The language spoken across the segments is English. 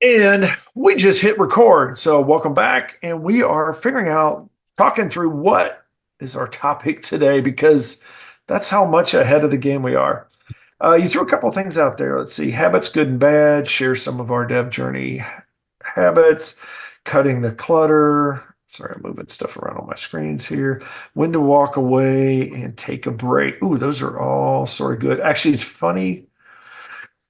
And we just hit record. So, welcome back. And we are figuring out, talking through what is our topic today because that's how much ahead of the game we are. You threw a couple of things out there. Let's see, habits, good and bad, share some of our dev journey habits, cutting the clutter. Sorry, I'm moving stuff around on my screens here. When to walk away and take a break. Ooh, those are all sort of good. Actually, it's funny.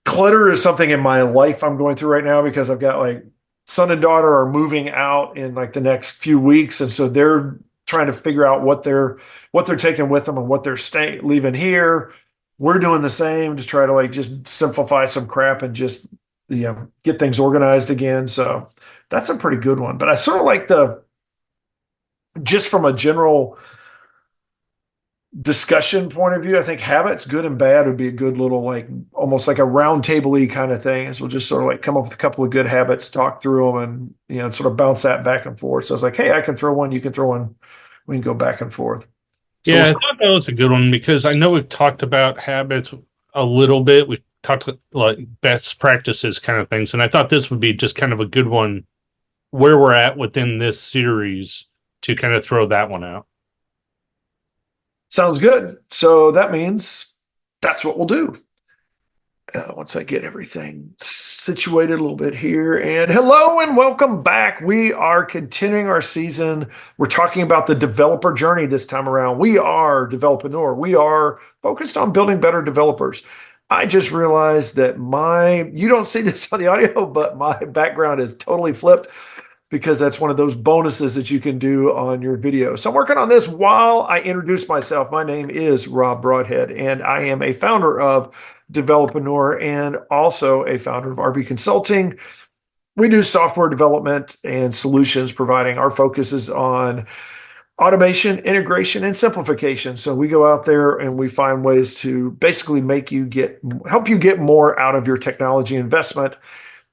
Clutter is something in my life I'm going through right now because I've got like son and daughter are moving out in like the next few weeks, and so they're trying to figure out what they're taking with them and what they're staying leaving here. We're doing the same to try to like just simplify some crap and just get things organized again. So that's a pretty good one. But I sort of like the just from a general discussion point of view, I think habits, good and bad, would be a good little like almost like a round table-y kind of thing. As we'll just sort of like come up with a couple of good habits, talk through them, and sort of bounce that back and forth. So I was like, hey, I can throw one, you can throw one, we can go back and forth. So Yeah, we'll I start. thought that was a good one because I know we've talked about habits a little bit. We've talked like best practices kind of things, and I thought this would be just kind of a good one where we're at within this series to kind of throw that one out. Sounds good. So that means that's what we'll do. Once I get everything situated a little bit here. And hello and welcome back. We are continuing our season. We're talking about the developer journey this time around. We are Developreneur. We are focused on building better developers. I just realized that you don't see this on the audio, but my background is totally flipped because that's one of those bonuses that you can do on your video. So I'm working on this while I introduce myself. My name is Rob Broadhead, and I am a founder of Developreneur and also a founder of RB Consulting. We do software development and solutions providing. Our focus is on automation, integration, and simplification. So we go out there and we find ways to basically help you get more out of your technology investment.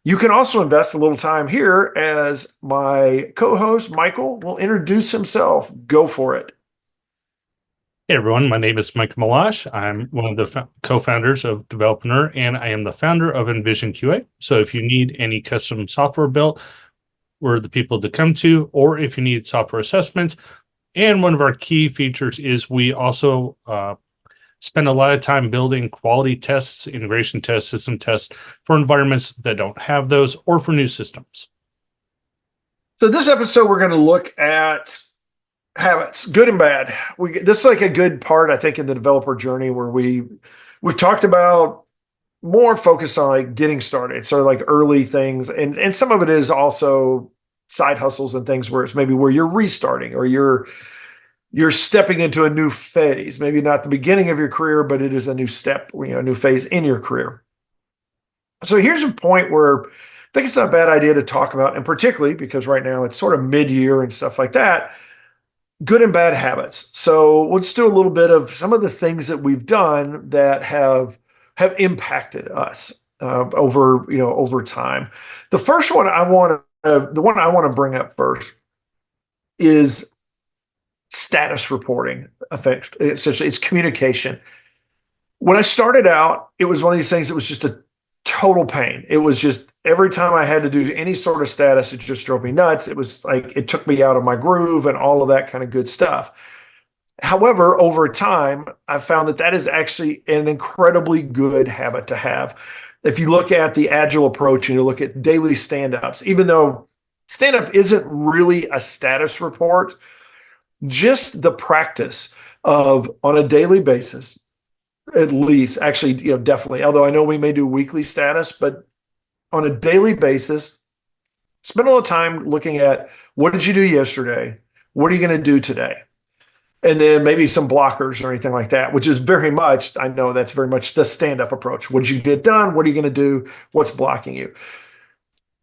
You can also invest a little time here as my co-host, Michael, will introduce himself. Go for it. Hey everyone, my name is Mike Malash. I'm one of the co-founders of Developreneur, and I am the founder of Envision QA. So if you need any custom software built, we're the people to come to, or if you need software assessments. And one of our key features is we also spend a lot of time building quality tests, integration tests, system tests for environments that don't have those or for new systems. So this episode, we're going to look at habits, good and bad. This is like a good part, I think, in the developer journey where we've talked about more focus on like getting started, so like early things, and some of it is also side hustles and things where it's maybe where you're restarting or you're stepping into a new phase, maybe not the beginning of your career, but it is a new step, a new phase in your career. So here's a point where I think it's not a bad idea to talk about, and particularly because right now it's sort of mid-year and stuff like that, good and bad habits. So let's do a little bit of some of the things that we've done that have impacted us over time. The first one the one I want to bring up first is status reporting. Essentially, it's communication. When I started out, it was one of these things that was just a total pain. It was just every time I had to do any sort of status, it just drove me nuts. It was like it took me out of my groove and all of that kind of good stuff. However, over time, I found that is actually an incredibly good habit to have. If you look at the agile approach and you look at daily stand-ups, even though stand-up isn't really a status report, just the practice of on a daily basis, at least, actually, definitely, although I know we may do weekly status, but on a daily basis, spend a little time looking at what did you do yesterday? What are you going to do today? And then maybe some blockers or anything like that, which is very much, I know that's very much the stand-up approach. What did you get done? What are you going to do? What's blocking you?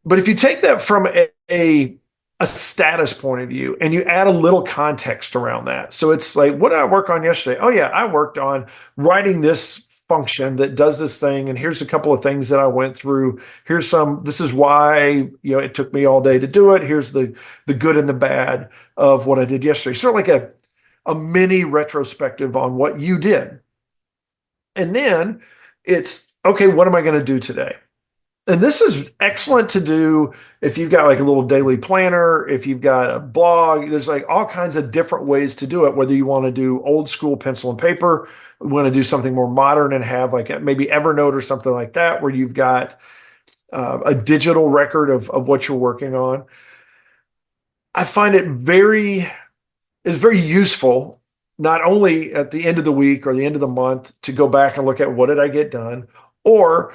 But if you take that from a status point of view and you add a little context around that. So it's like, what did I work on yesterday? Oh yeah, I worked on writing this function that does this thing. And here's a couple of things that I went through. This is why, it took me all day to do it. Here's the good and the bad of what I did yesterday. Sort of like a mini retrospective on what you did. And then it's, okay, what am I going to do today? And this is excellent to do if you've got like a little daily planner, if you've got a blog, there's like all kinds of different ways to do it, whether you want to do old school pencil and paper, want to do something more modern and have like maybe Evernote or something like that, where you've got a digital record of what you're working on. I find it's very useful, not only at the end of the week or the end of the month to go back and look at what did I get done, or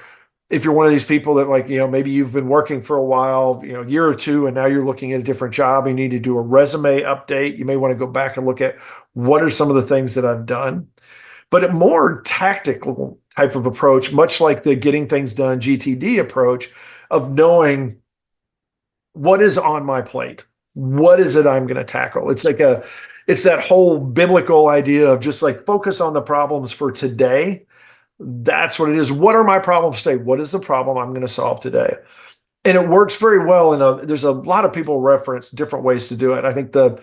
if you're one of these people that like, maybe you've been working for a while, a year or two, and now you're looking at a different job, you need to do a resume update. You may want to go back and look at what are some of the things that I've done, but a more tactical type of approach, much like the getting things done GTD approach of knowing what is on my plate. What is it I'm going to tackle? It's that whole biblical idea of just like focus on the problems for today. That's what it is. What are my problems today? What is the problem I'm going to solve today? And it works very well. There's a lot of people reference different ways to do it. I don't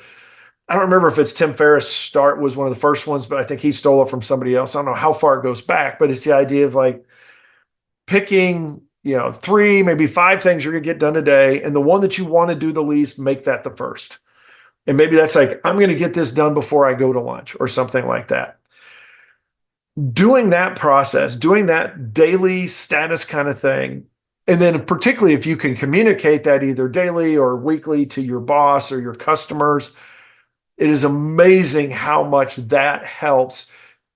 remember if it's Tim Ferriss start was one of the first ones, but I think he stole it from somebody else. I don't know how far it goes back, but it's the idea of like picking, three, maybe five things you're going to get done today. And the one that you want to do the least, make that the first. And maybe that's like, I'm going to get this done before I go to lunch or something like that. Doing that process, doing that daily status kind of thing. And then particularly if you can communicate that either daily or weekly to your boss or your customers, it is amazing how much that helps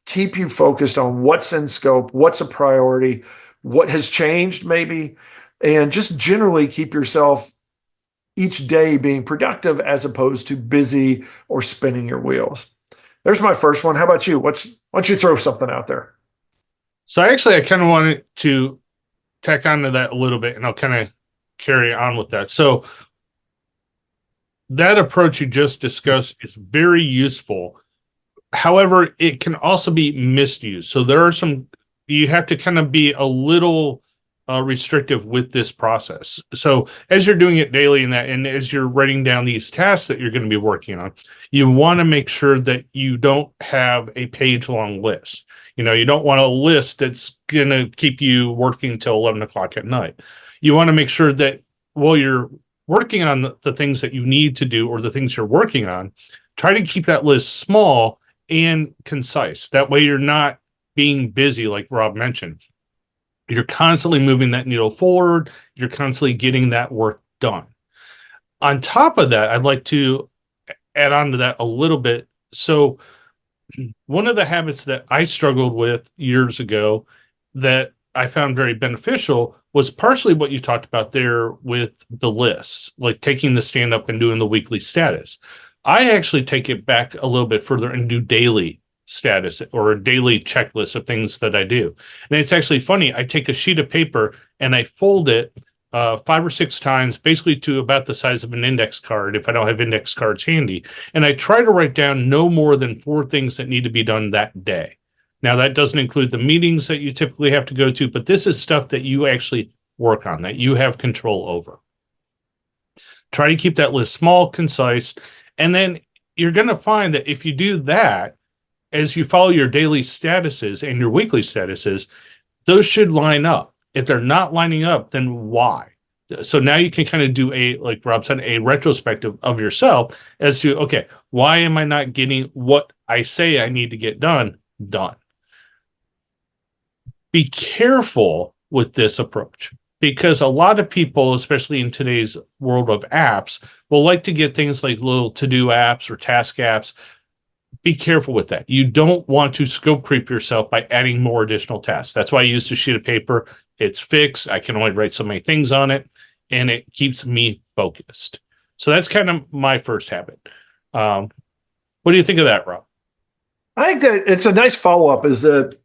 keep you focused on what's in scope, what's a priority, what has changed maybe, and just generally keep yourself each day being productive as opposed to busy or spinning your wheels. There's my first one. How about you? Why don't you throw something out there? So I kind of wanted to tack onto that a little bit, and I'll kind of carry on with that. So that approach you just discussed is very useful. However, it can also be misused. So you have to kind of be a little restrictive with this process. So as you're doing it daily and as you're writing down these tasks that you're going to be working on, you want to make sure that you don't have a page long list. You don't want a list that's going to keep you working till 11 o'clock at night. You want to make sure that while you're working on the things that you need to do or the things you're working on, try to keep that list small and concise. That way you're not being busy, like Rob mentioned. You're constantly moving that needle forward. You're constantly getting that work done. On top of that, I'd like to add on to that a little bit. So one of the habits that I struggled with years ago that I found very beneficial was partially what you talked about there with the lists, like taking the stand up and doing the weekly status. I actually take it back a little bit further and do daily status or a daily checklist of things that I do. And it's actually funny. I take a sheet of paper and I fold it 5 or 6 times, basically to about the size of an index card if I don't have index cards handy. And I try to write down no more than 4 things that need to be done that day. Now, that doesn't include the meetings that you typically have to go to, but this is stuff that you actually work on, that you have control over. Try to keep that list small, concise, and then you're going to find that if you do that, as you follow your daily statuses and your weekly statuses, those should line up. If they're not lining up, then why? So now you can kind of do like Rob said, a retrospective of yourself as to, okay, why am I not getting what I say I need to get done? Be careful with this approach because a lot of people, especially in today's world of apps, will like to get things like little to-do apps or task apps. Be careful with that. You don't want to scope creep yourself by adding more additional tasks. That's why I use a sheet of paper. It's fixed. I can only write so many things on it, and it keeps me focused. So that's kind of my first habit. What do you think of that, Rob? I think that it's a nice follow-up is that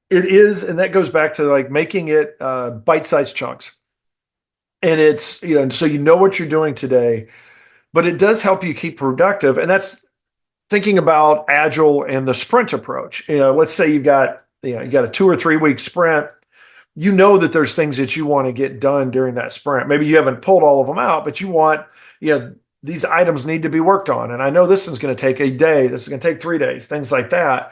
it is, and that goes back to like making it bite-sized chunks. And it's, so you know what you're doing today, but it does help you keep productive. And that's thinking about agile and the sprint approach. Let's say you got a 2 or 3 week sprint. You know that there's things that you want to get done during that sprint. Maybe you haven't pulled all of them out, but you want, these items need to be worked on. And I know this is going to take a day. This is going to take 3 days, things like that.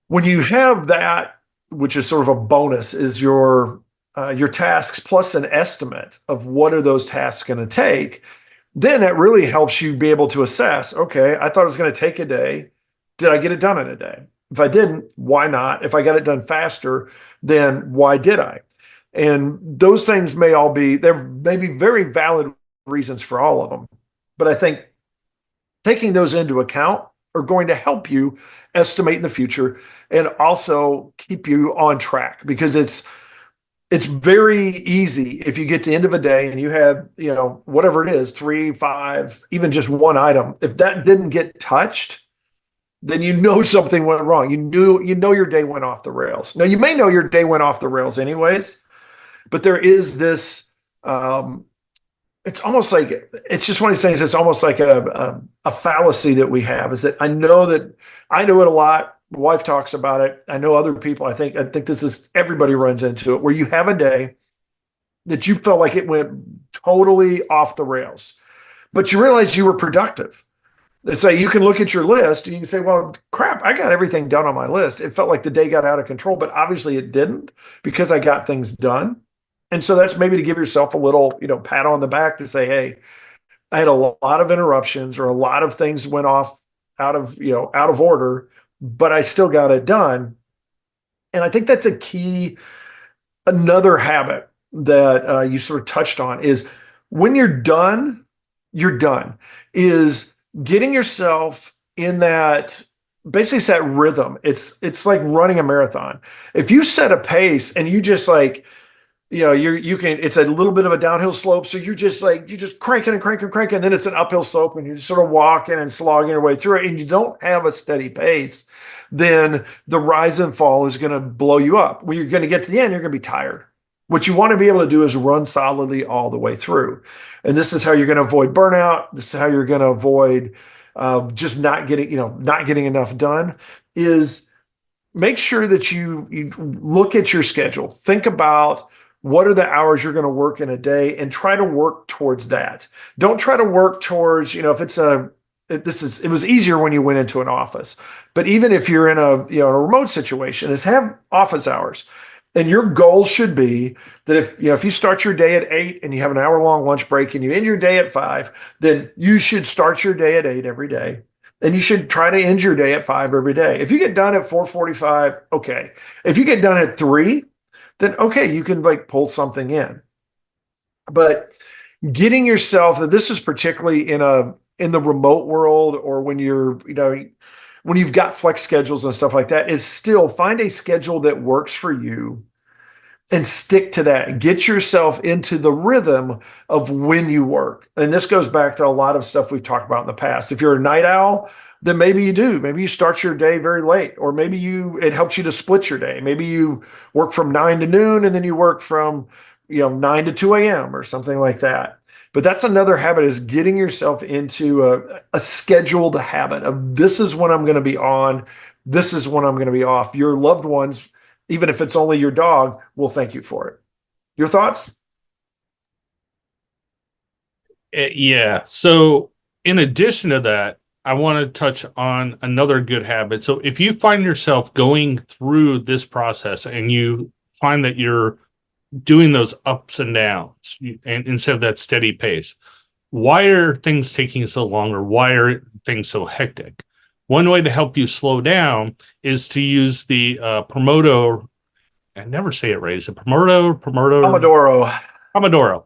When you have that, which is sort of a bonus, is your your tasks plus an estimate of what are those tasks going to take, then that really helps you be able to assess, okay, I thought it was going to take a day. Did I get it done in a day? If I didn't, why not? If I got it done faster, then why did I? And those things there may be very valid reasons for all of them. But I think taking those into account are going to help you estimate in the future and also keep you on track, because it's very easy if you get to the end of a day and you have, whatever it is, 3, 5, even just one item. If that didn't get touched, then something went wrong. You know your day went off the rails. Now, you may know your day went off the rails anyways, but there is this, it's almost like, it's just one of these things. It's almost like a fallacy that we have, is that I know it a lot. My wife talks about it. I know other people. I think this is, everybody runs into it, where you have a day that you felt like it went totally off the rails, but you realize you were productive. It's like you can look at your list and you can say, well, crap, I got everything done on my list. It felt like the day got out of control, but obviously it didn't, because I got things done. And so that's maybe to give yourself a little, pat on the back to say, hey, I had a lot of interruptions, or a lot of things went off out of order, but I still got it done. And I think that's another habit that you sort of touched on, is when you're done, is getting yourself in that, basically it's that rhythm. It's like running a marathon. If you set a pace and you just like, it's a little bit of a downhill slope. So you're just cranking and cranking and cranking. And then it's an uphill slope and you're just sort of walking and slogging your way through it. And you don't have a steady pace, then the rise and fall is going to blow you up. When you're going to get to the end, you're going to be tired. What you want to be able to do is run solidly all the way through. And this is how you're going to avoid burnout. This is how you're going to avoid just not getting enough done, is make sure that you look at your schedule. Think about what are the hours you're going to work in a day, and try to work towards that. Don't try to work towards, it was easier when you went into an office, but even if you're in a remote situation, is have office hours. And your goal should be that if you start your day at 8 and you have an hour-long lunch break and you end your day at 5, then you should start your day at 8 every day. And you should try to end your day at 5 every day. If you get done at 4:45, okay. If you get done at 3, then okay, you can pull something in. But getting yourself, this is particularly in the remote world, or when when you've got flex schedules and stuff like that, is still find a schedule that works for you and stick to that. Get yourself into the rhythm of when you work. And this goes back to a lot of stuff we've talked about in the past. If you're a night owl, then maybe you do. Maybe you start your day very late, or maybe it helps you to split your day. Maybe you work from 9 to noon and then you work from 9 to 2 a.m. or something like that. But that's another habit, is getting yourself into a scheduled habit of, this is when I'm going to be on, this is when I'm going to be off. Your loved ones, even if it's only your dog, will thank you for it. Your thoughts? Yeah. So in addition to that, I want to touch on another good habit. So if you find yourself going through this process and you find that you're doing those ups and downs, and instead of that steady pace, why are things taking so long, or why are things so hectic? One way to help you slow down is to use the Pomodoro. I never say it right. Is it Pomodoro? Pomodoro.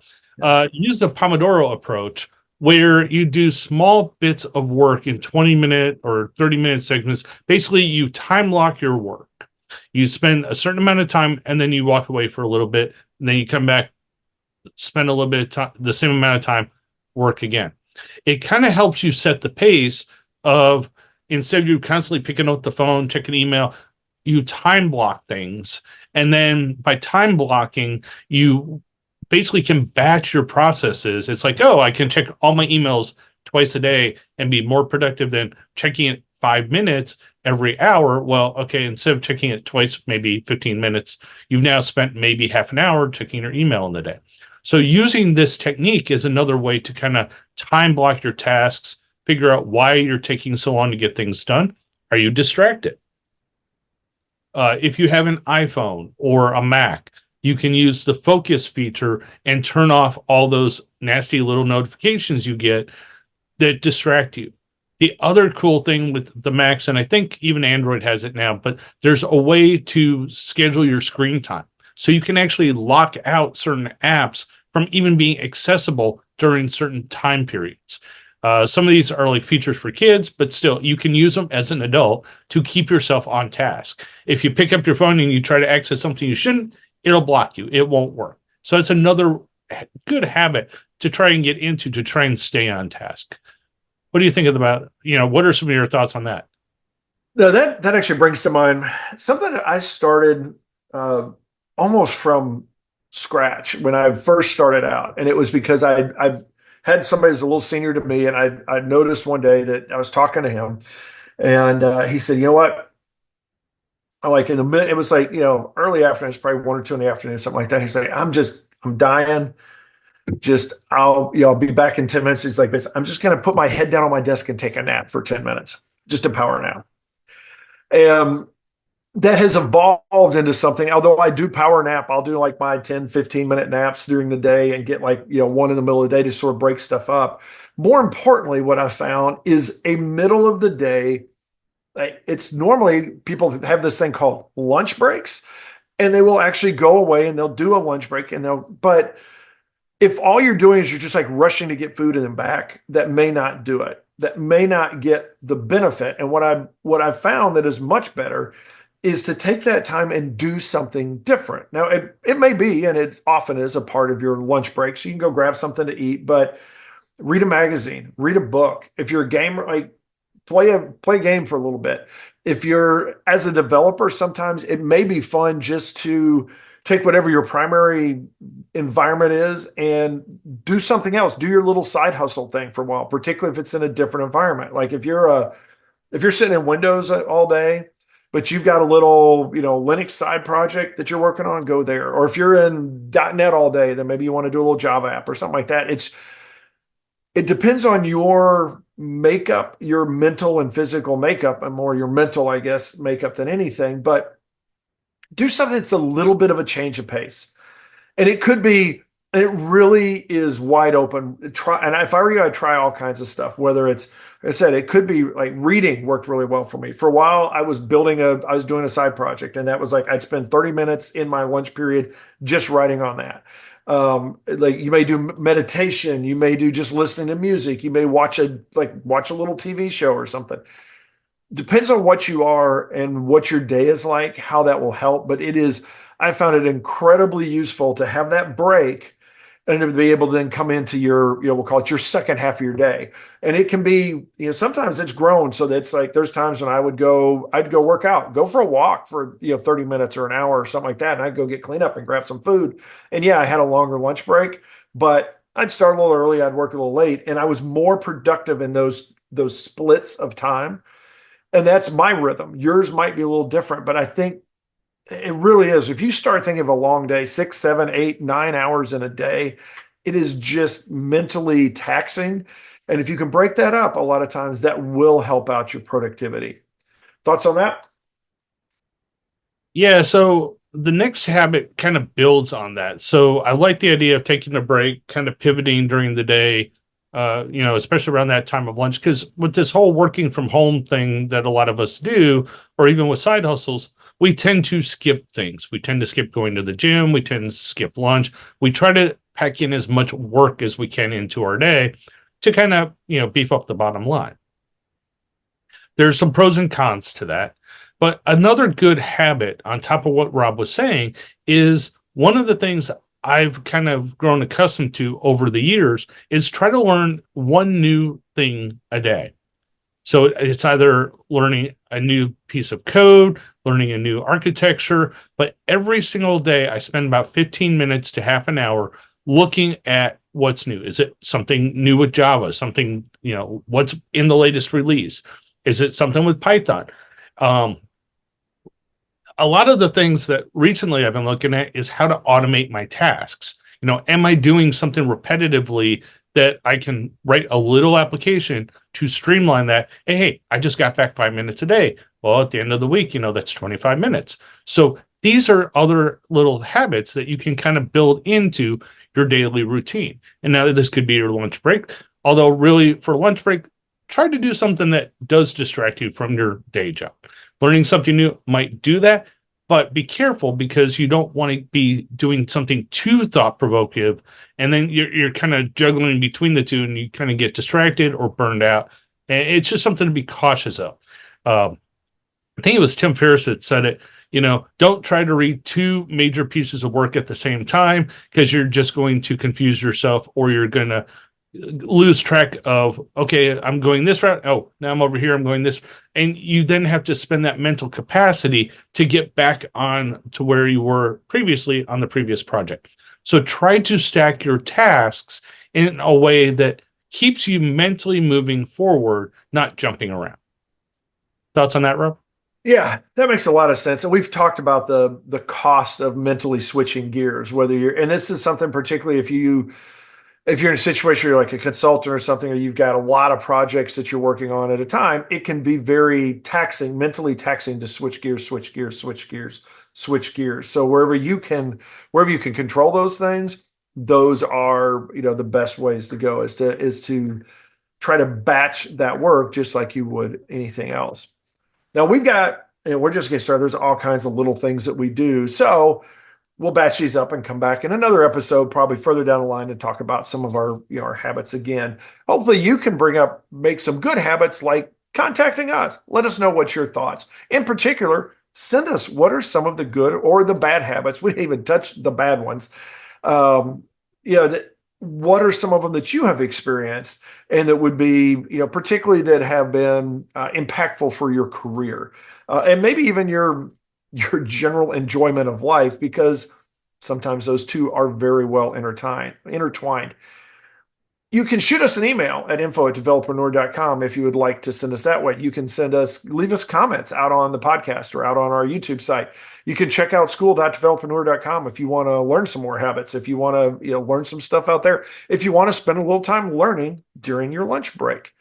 Use the Pomodoro approach, where you do small bits of work in 20-minute or 30-minute segments. Basically, you time lock your work. You spend a certain amount of time, and then you walk away for a little bit, and then you come back, spend a little bit of time, the same amount of time, work again. It kind of helps you set the pace of, instead of you constantly picking up the phone, checking email, you time block things. And then by time blocking, you basically can batch your processes. It's like, oh, I can check all my emails twice a day and be more productive than checking it 5 minutes every hour. Well, okay, instead of checking it twice, maybe 15 minutes, you've now spent maybe half an hour checking your email in the day. So using this technique is another way to kind of time block your tasks, figure out why you're taking so long to get things done. Are you distracted? If you have an iPhone or a Mac, you can use the focus feature and turn off all those nasty little notifications you get that distract you. The other cool thing with the Macs, and I think even Android has it now, but there's a way to schedule your screen time. So you can actually lock out certain apps from even being accessible during certain time periods. Some of these are like features for kids, but still, you can use them as an adult to keep yourself on task. If you pick up your phone and you try to access something you shouldn't, it'll block you. It won't work. So it's another good habit to try and get into to try and stay on task. What do you think about, what are some of your thoughts on that? No, that actually brings to mind something that I started almost from scratch when I first started out, and it was because I had somebody who's a little senior to me, and I noticed one day that I was talking to him, and he said, "You know what? Like in the mid, it was like early afternoon, it's probably 1 or 2 in the afternoon, something like that." He's like, I'm dying. Just I'll be back in 10 minutes." He's like, "I'm just gonna put my head down on my desk and take a nap for 10 minutes, just a power nap." And that has evolved into something. Although I do power nap, I'll do like my 10-15 minute naps during the day and get like one in the middle of the day to sort of break stuff up. More importantly, what I found is a middle of the day, like it's normally people have this thing called lunch breaks, and they will actually go away and they'll do a lunch break, but if all you're doing is you're just like rushing to get food and then back, that may not do it. That may not get the benefit. And what I found that is much better is to take that time and do something different. Now, it may be, and it often is, a part of your lunch break. So you can go grab something to eat, but read a magazine, read a book. If you're a gamer, like play a game for a little bit. If you're as a developer, sometimes it may be fun just to take whatever your primary environment is and do something else. Do your little side hustle thing for a while, particularly if it's in a different environment. Like if you're sitting in Windows all day, but you've got a little, Linux side project that you're working on, go there. Or if you're in .NET all day, then maybe you want to do a little Java app or something like that. It depends on your makeup, your mental and physical makeup, and more your mental, I guess, makeup than anything. But do something that's a little bit of a change of pace. And it could be, and it really is wide open. And if I were you, I'd try all kinds of stuff, whether it's, like I said, it could be like reading worked really well for me. For a while, I was doing a side project, and that was like, I'd spend 30 minutes in my lunch period just writing on that. Like you may do meditation, you may do just listening to music, you may watch a little TV show or something. Depends on what you are and what your day is like, how that will help. But I found it incredibly useful to have that break and to be able to then come into your, we'll call it your second half of your day. And it can be, sometimes it's grown. So that's like, there's times when I'd go work out, go for a walk for, 30 minutes or an hour or something like that. And I'd go get cleaned up and grab some food. And yeah, I had a longer lunch break, but I'd start a little early, I'd work a little late, and I was more productive in those splits of time. And that's my rhythm. Yours might be a little different, but I think it really is. If you start thinking of a long day, 6, 7, 8, 9 hours in a day, it is just mentally taxing. And if you can break that up, a lot of times that will help out your productivity. Thoughts on that? Yeah, so the next habit kind of builds on that. So I like the idea of taking a break, kind of pivoting during the day, especially around that time of lunch. Because with this whole working from home thing that a lot of us do, or even with side hustles, we tend to skip things. We tend to skip going to the gym. We tend to skip lunch. We try to pack in as much work as we can into our day to kind of, beef up the bottom line. There's some pros and cons to that. But another good habit on top of what Rob was saying is one of the things I've kind of grown accustomed to over the years is try to learn one new thing a day. So it's either learning a new piece of code, learning a new architecture, but every single day I spend about 15 minutes to half an hour looking at what's new. Is it something new with Java? Something, what's in the latest release? Is it something with Python? A lot of the things that recently I've been looking at is how to automate my tasks. Am I doing something repetitively that I can write a little application to streamline that? Hey, I just got back 5 minutes a day. Well, at the end of the week, that's 25 minutes. So these are other little habits that you can kind of build into your daily routine. And now this could be your lunch break. Although, really, for lunch break, try to do something that does distract you from your day job. Learning something new might do that, but be careful because you don't want to be doing something too thought provoking, and then you're kind of juggling between the two, and you kind of get distracted or burned out. And it's just something to be cautious of. I think it was Tim Ferriss that said it. Don't try to read two major pieces of work at the same time because you're just going to confuse yourself, or you're going to lose track of, okay, I'm going this route. Oh, now I'm over here. I'm going this. And you then have to spend that mental capacity to get back on to where you were previously on the previous project. So try to stack your tasks in a way that keeps you mentally moving forward, not jumping around. Thoughts on that, Rob? Yeah, that makes a lot of sense. And we've talked about the cost of mentally switching gears, whether you're, and this is something particularly if you're in a situation where you're like a consultant or something, or you've got a lot of projects that you're working on at a time, it can be very taxing, mentally taxing to switch gears, switch gears, switch gears, switch gears. So wherever you can control those things, those are, the best ways to go is to try to batch that work just like you would anything else. Now we're just getting started. There's all kinds of little things that we do. So we'll batch these up and come back in another episode, probably further down the line, and talk about some of our habits again. Hopefully you can make some good habits like contacting us. Let us know what's your thoughts. In particular, send us what are some of the good or the bad habits. We didn't even touch the bad ones. What are some of them that you have experienced and that would be, particularly that have been impactful for your career and maybe even your general enjoyment of life, because sometimes those two are very well intertwined. You can shoot us an email at info@developreneur.com if you would like to send us that way. You can leave us comments out on the podcast or out on our YouTube site. You can check out school.developreneur.com if you want to learn some more habits, if you want to learn some stuff out there, if you want to spend a little time learning during your lunch break.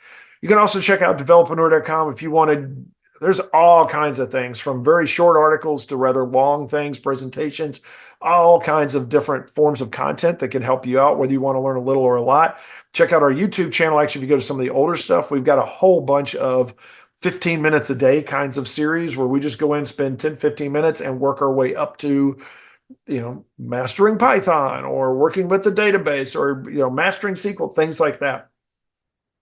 You can also check out developreneur.com if you want to. There's all kinds of things, from very short articles to rather long things, presentations, all kinds of different forms of content that can help you out, whether you want to learn a little or a lot. Check out our YouTube channel. Actually, if you go to some of the older stuff, we've got a whole bunch of 15 minutes a day kinds of series where we just go in, spend 10, 15 minutes and work our way up to, mastering Python or working with the database or, mastering SQL, things like that.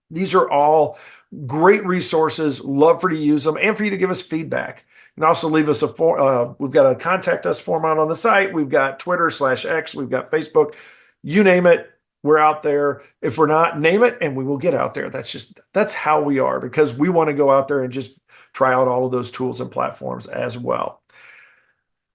These are all great resources. Love for you to use them and for you to give us feedback. And also leave us we've got a contact us form out on the site. We've got Twitter/X. We've got Facebook. You name it, we're out there. If we're not, name it and we will get out there. That's how we are, because we want to go out there and just try out all of those tools and platforms as well.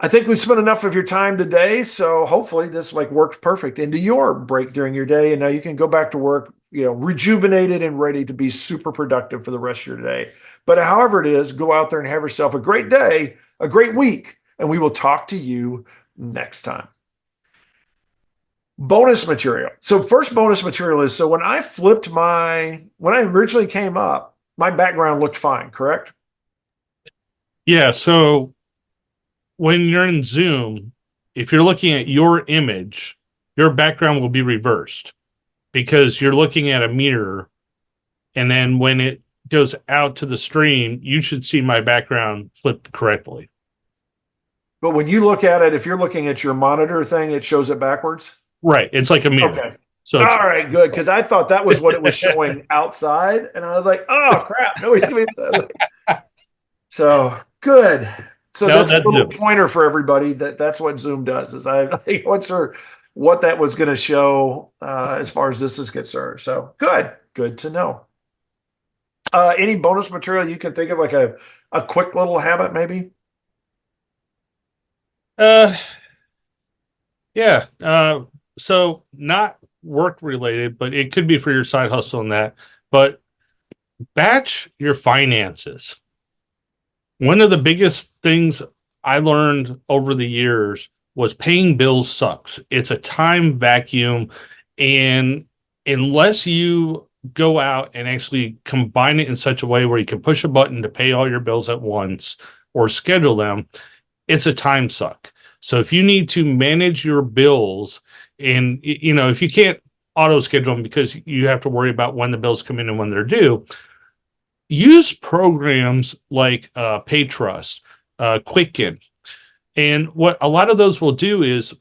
I think we've spent enough of your time today. So hopefully this worked perfect into your break during your day. And now you can go back to work, rejuvenated and ready to be super productive for the rest of your day. But however it is, go out there and have yourself a great day, a great week, and we will talk to you next time. Bonus material. So first bonus material is, so when I originally came up, my background looked fine, correct? Yeah. So when you're in Zoom, if you're looking at your image, your background will be reversed because you're looking at a mirror. And then when it goes out to the stream, you should see my background flipped correctly. But when you look at it, if you're looking at your monitor thing, it shows it backwards? Right. It's like a mirror. Okay. So all right, good. Because I thought that was what it was showing outside. And I was like, oh, crap. Nobody's giving me that. So good. So that's a little pointer for everybody. That's what Zoom does. Is I wasn't sure what that was going to show as far as this is concerned. So good to know. Any bonus material you can think of, like a quick little habit, maybe? Yeah. So not work related, but it could be for your side hustle and that. But batch your finances. One of the biggest things I learned over the years was paying bills sucks. It's a time vacuum. And unless you go out and actually combine it in such a way where you can push a button to pay all your bills at once or schedule them, it's a time suck. So if you need to manage your bills and, if you can't auto schedule them because you have to worry about when the bills come in and when they're due, use programs like Paytrust, Quicken. And what a lot of those will do is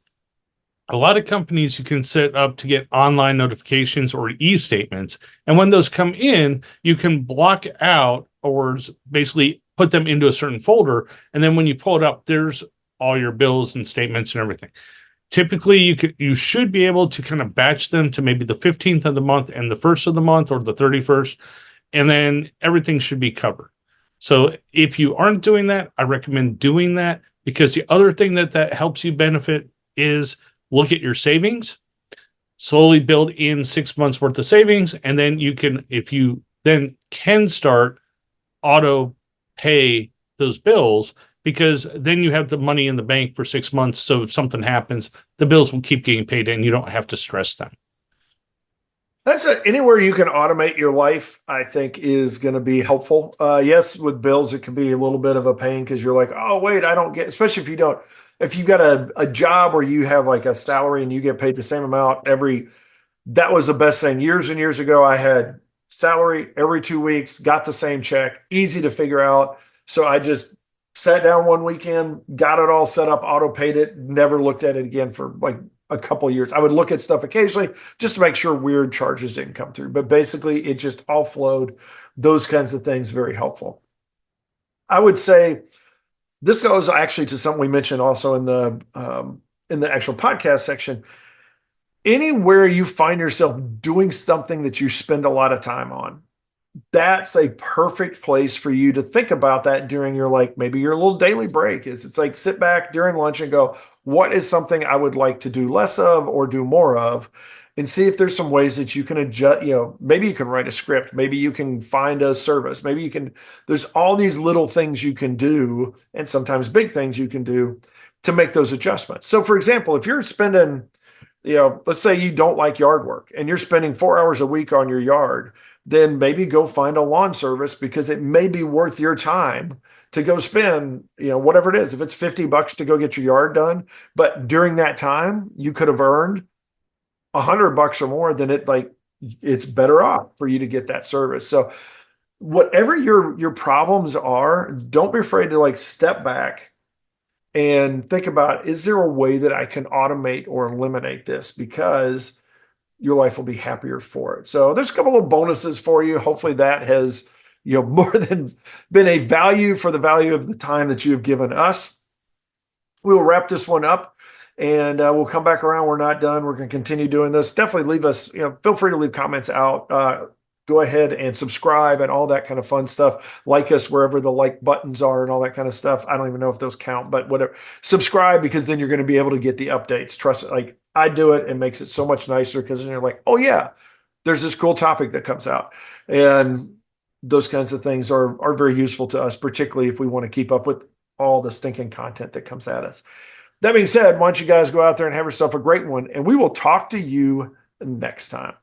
a lot of companies you can set up to get online notifications or e-statements. And when those come in, you can block out or basically put them into a certain folder. And then when you pull it up, there's all your bills and statements and everything. Typically, you should be able to kind of batch them to maybe the 15th of the month and the 1st of the month or the 31st, and then everything should be covered. So if you aren't doing that, I recommend doing that, because the other thing that helps you benefit is look at your savings, slowly build in 6 months worth of savings, and then if you then can start auto pay those bills, because then you have the money in the bank for 6 months. So if something happens, the bills will keep getting paid and you don't have to stress them. Anywhere you can automate your life, I think, is going to be helpful. Yes, with bills, it can be a little bit of a pain because you're like, oh, wait, I don't get, especially if you got a job where you have like a salary and you get paid the same amount that was the best thing. Years and years ago, I had salary every 2 weeks, got the same check, easy to figure out. So I just sat down one weekend, got it all set up, auto paid it, never looked at it again for like a couple of years. I would look at stuff occasionally just to make sure weird charges didn't come through. But basically, it just all flowed. Those kinds of things, very helpful. I would say this goes actually to something we mentioned also in the actual podcast section. Anywhere you find yourself doing something that you spend a lot of time on, that's a perfect place for you to think about that during maybe your little daily break. It's like sit back during lunch and go, what is something I would like to do less of or do more of? And see if there's some ways that you can adjust, maybe you can write a script, maybe you can find a service, there's all these little things you can do, and sometimes big things you can do to make those adjustments. So for example, if you're spending, let's say you don't like yard work and you're spending 4 hours a week on your yard, then maybe go find a lawn service, because it may be worth your time to go spend, whatever it is. If it's $50 to go get your yard done, but during that time you could have earned $100 or more, then it's better off for you to get that service. So whatever your problems are, don't be afraid to step back and think about, is there a way that I can automate or eliminate this? Because your life will be happier for it. So there's a couple of bonuses for you. Hopefully that has, more than been a value for the value of the time that you have given us. We will wrap this one up and we'll come back around. We're not done. We're going to continue doing this. Definitely leave us, feel free to leave comments out. Go ahead and subscribe and all that kind of fun stuff. Like us wherever the like buttons are and all that kind of stuff. I don't even know if those count, but whatever. Subscribe, because then you're going to be able to get the updates. Trust it. I do it. It makes it so much nicer, because then you're like, oh yeah, there's this cool topic that comes out. And those kinds of things are very useful to us, particularly if we want to keep up with all the stinking content that comes at us. That being said, why don't you guys go out there and have yourself a great one, and we will talk to you next time.